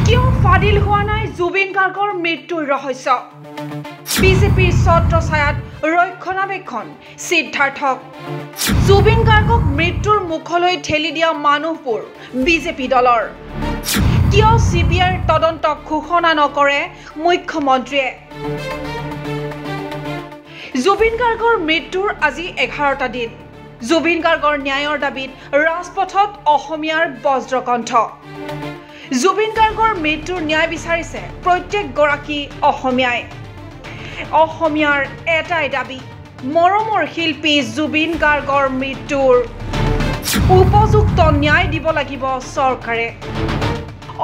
কিয় ফাদিল হোৱা নাই জুবিন গাৰ্গৰ মৃত্যুৰ ৰহস্য বিজেপিৰ ছত্ৰছায়াত ৰক্ষণাবেক্ষণ সিদ্ধাৰ্থক জুবিন গাৰ্গক মৃত্যুৰ মুখলৈ ঠেলি দিয়া মানুহবোৰ বিজেপি দলৰ কিয় সিবিআইৰ তদন্তক ঘোষণা নকৰে মুখ্যমন্ত্ৰীয়ে জুবিন গাৰ্গৰ মৃত্যুৰ আজি 11টা দিন জুবিন গাৰ্গৰ ন্যায়ৰ দাবীত ৰাজপথত অসমীয়াৰ বজ্ৰকণ্ঠ জুবিন গাৰ্গৰ মৃত্যুৰ ন্যায় বিচাৰিছে প্ৰত্যেকগৰাকী অসমীয়াৰ এটাই দাবী মৰমৰ শিল্পী জুবিন গাৰ্গৰ মৃত্যুৰ উপযুক্ত ন্যায় দিব লাগিব চৰকাৰে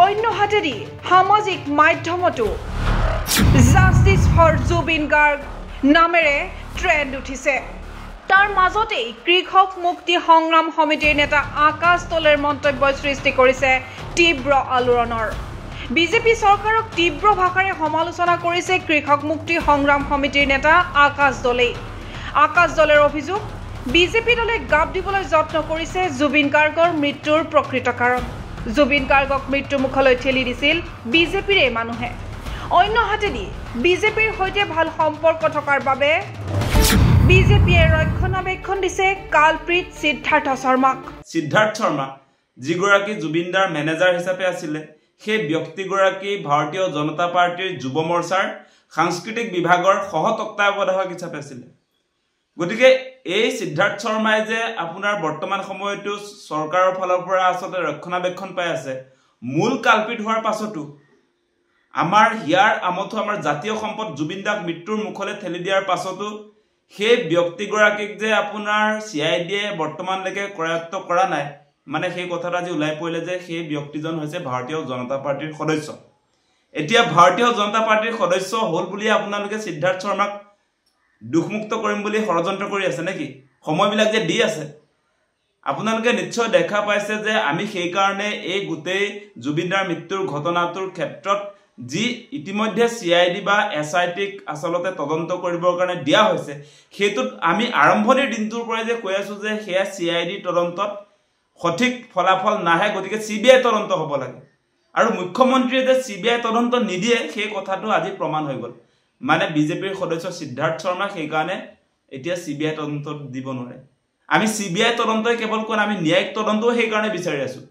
অন্য হাতেদি সামাজিক মাধ্যমতো জাষ্টিছ ফৰ জুবিন গাৰ্গ নামেৰে ট্ৰেণ্ড উঠিছে তাৰ মাজতেই কৃষক মুক্তি সংগ্ৰাম সমিতিৰ নেতা আকাশ দলেৰ মন্তব্য সৃষ্টি কৰিছে তীব্ৰ আলোড়নৰ বিজেপি চৰকাৰক তীব্ৰ ভাষাৰে সমালোচনা কৰিছে কৃষক মুক্তি সংগ্ৰাম সমিতিৰ নেতা আকাশ দলেৰ অভিযোগ বিজেপি দলে গাপ দিবলৈ যত্ন কৰিছে জুবিন গাৰ্গৰ মৃত্যুৰ প্ৰকৃত কাৰণ জুবিন গাৰ্গক মৃত্যু মুখলৈ ঠেলি দিছিল বিজেপিৰে মানুহে অন্য হাতেদি বিজেপিৰ সৈতে ভাল সম্পৰ্ক থকাৰ বাবে বিজেপিয়ে ৰক্ষণাবেক্ষণ দিছে কালপ্ৰিত সিদ্ধাৰ্থ শৰ্মা যিগৰাকী জুবিনদাৰ মেনেজাৰ হিচাপে আছিল সেই ব্যক্তিগৰাকী ভাৰতীয় জনতা পাৰ্টিৰ যুৱ মৰ্চাৰ সাংস্কৃতিক বিভাগৰ সহতত্ত্বাৱধায়ক হিচাপে আছিল গতিকে এই সিদ্ধাৰ্থ শৰ্মাই যে আপোনাৰ বৰ্তমান সময়তো চৰকাৰৰ ফালৰ পৰা আসলে ৰক্ষণাবেক্ষণ পাই আছে মূল কালপিত হোৱাৰ পাছতো আমাৰ হিয়াৰ আমথু আমাৰ জাতীয় সম্পদ জুবিনদাক মৃত্যুৰ মুখলৈ ঠেলি দিয়াৰ পাছতো সেই ব্যক্তিগৰাকীক যে আপোনাৰ সিআইডিয়ে বৰ্তমানলৈকে কৰায়ত্ব কৰা নাই মানে সেই কথাটা যে উলাই পৰিলে যে সেই ব্যক্তিজন হৈছে ভাৰতীয় জনতা পাৰ্টিৰ সদস্য এতিয়া ভাৰতীয় জনতা পাৰ্টিৰ সদস্য হল বুলি আপোনালোকে সিদ্ধাৰ্থ শৰ্মাক দুখমুক্ত কৰিম বুলি ষড়যন্ত্ৰ কৰি আছে নেকি সময়বিলাক যে দি আছে আপোনালোকে নিশ্চয় দেখা পাইছে যে আমি সেই কাৰণে এই গোটেই জুবিনদাৰ মৃত্যুৰ ঘটনাটোৰ ক্ষেত্ৰত যি ইতিমধ্যে সিআইডি বা এসআইটিক আসলতে তদন্ত কৰিবৰ কাৰণে দিয়া হৈছে হেতুত আমি আৰম্ভণিৰ দিনটোৰ পৰাই যে কৈ আছো যে হেয়া সিআইডি তদন্তত সঠিক ফলাফল নাহে গতিকে সিবিআই তদন্ত হ'ব লাগে আৰু মুখ্যমন্ত্ৰীয়ে যে সিবিআই তদন্ত নিদিয়ে সেই কথাটো আজি প্ৰমাণ হৈ গল মানে বিজেপিৰ সদস্য সিদ্ধাৰ্থ শৰ্মা সেই কাৰণে এতিয়া সিবিআই তদন্ত দিব নোৱাৰে আমি সিবিআই তদন্তই কেৱল কোন আমি ন্যায়িক তদন্তও সেই কাৰণে বিচাৰি আছো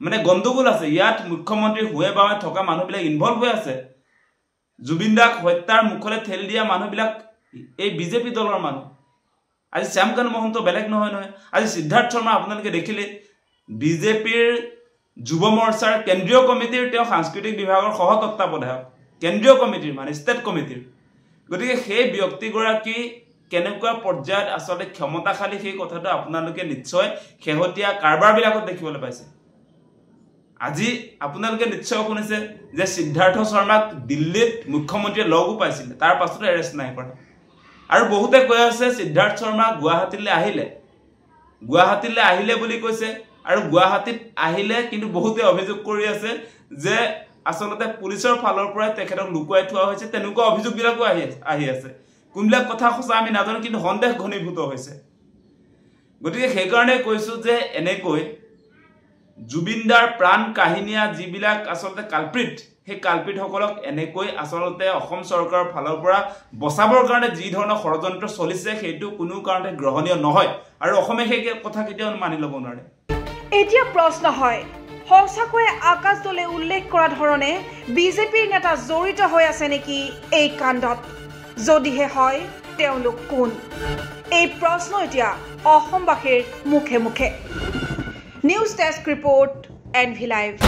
মানে গণ্ডগোল আছে ইয়াত মুখ্যমন্ত্ৰী হুৱে বাৱে থকা মানুহবিলাক ইনভলভ হৈ আছে জুবিনদাক হত্যাৰ মুখলৈ ঠেলি দিয়া মানুহবিলাক এই বিজেপি দলৰ মানুহ আজি শ্যামকান্ত মহন্ত বেলেগ নহয় আজি সিদ্ধাৰ্থ শৰ্মা আপোনালোকে দেখিলে বিজেপিৰ যুৱ মৰ্চাৰ কেন্দ্ৰীয় কমিটিৰ তেওঁ সাংস্কৃতিক বিভাগৰ সহতত্ত্বাৱধায়ক কেন্দ্ৰীয় কমিটিৰ মানে ষ্টেট কমিটিৰ গতিকে সেই ব্যক্তিগৰাকী কেনেকুৱা পৰ্যায়ত আসলে ক্ষমতাশালী সেই কথাটো আপোনালোকে নিশ্চয় শেহতীয়া কাৰবাৰবিলাকত দেখিবলৈ পাইছে আজি আপোনালোকে নিশ্চয় শুনিছে যে সিদ্ধাৰ্থ শৰ্মাক দিল্লীত মুখ্যমন্ত্ৰীয়ে লগো পাইছিল তাৰ পাছতো এৰেষ্ট নাই কৰা আৰু বহুতে কৈ আছে সিদ্ধাৰ্থ শৰ্মা গুৱাহাটীলৈ আহিলে বুলি কৈছে আৰু গুৱাহাটীত আহিলে কিন্তু বহুতে অভিযোগ কৰি আছে যে আসলতে পুলিচৰ ফালৰ পৰা তেখেতক লুকুৱাই থোৱা হৈছে তেনেকুৱা অভিযোগবিলাকো আহি আছে কোনবিলাক কথা সঁচা আমি নাজানো কিন্তু সন্দেহ ঘনীভূত হৈছে গতিকে সেই কাৰণে কৈছো যে এনেকৈ জুবিনদাৰ প্ৰাণ কাহিনীয়া যিবিলাক আসলতে কালপ্ৰিত সেই কালপ্ৰিতসকলক এনেকৈ আসলতে অসম চৰকাৰৰ ফালৰ পৰা বচাবৰ কাৰণে যি ধৰণৰ ষড়যন্ত্ৰ চলিছে সেইটো কোনো কাৰণতে গ্ৰহণীয় নহয় আৰু অসমে সেই কথা কেতিয়াও মানি ল'ব নোৱাৰে এতিয়া প্ৰশ্ন হয় সঁচাকৈ আকাশ দলে উল্লেখ কৰা ধৰণে বিজেপিৰ নেতা জড়িত হৈ আছে নেকি এই কাণ্ডত যদিহে হয় তেওঁলোক কোন এই প্ৰশ্ন এতিয়া অসমবাসীৰ মুখে মুখে news desk report NV Live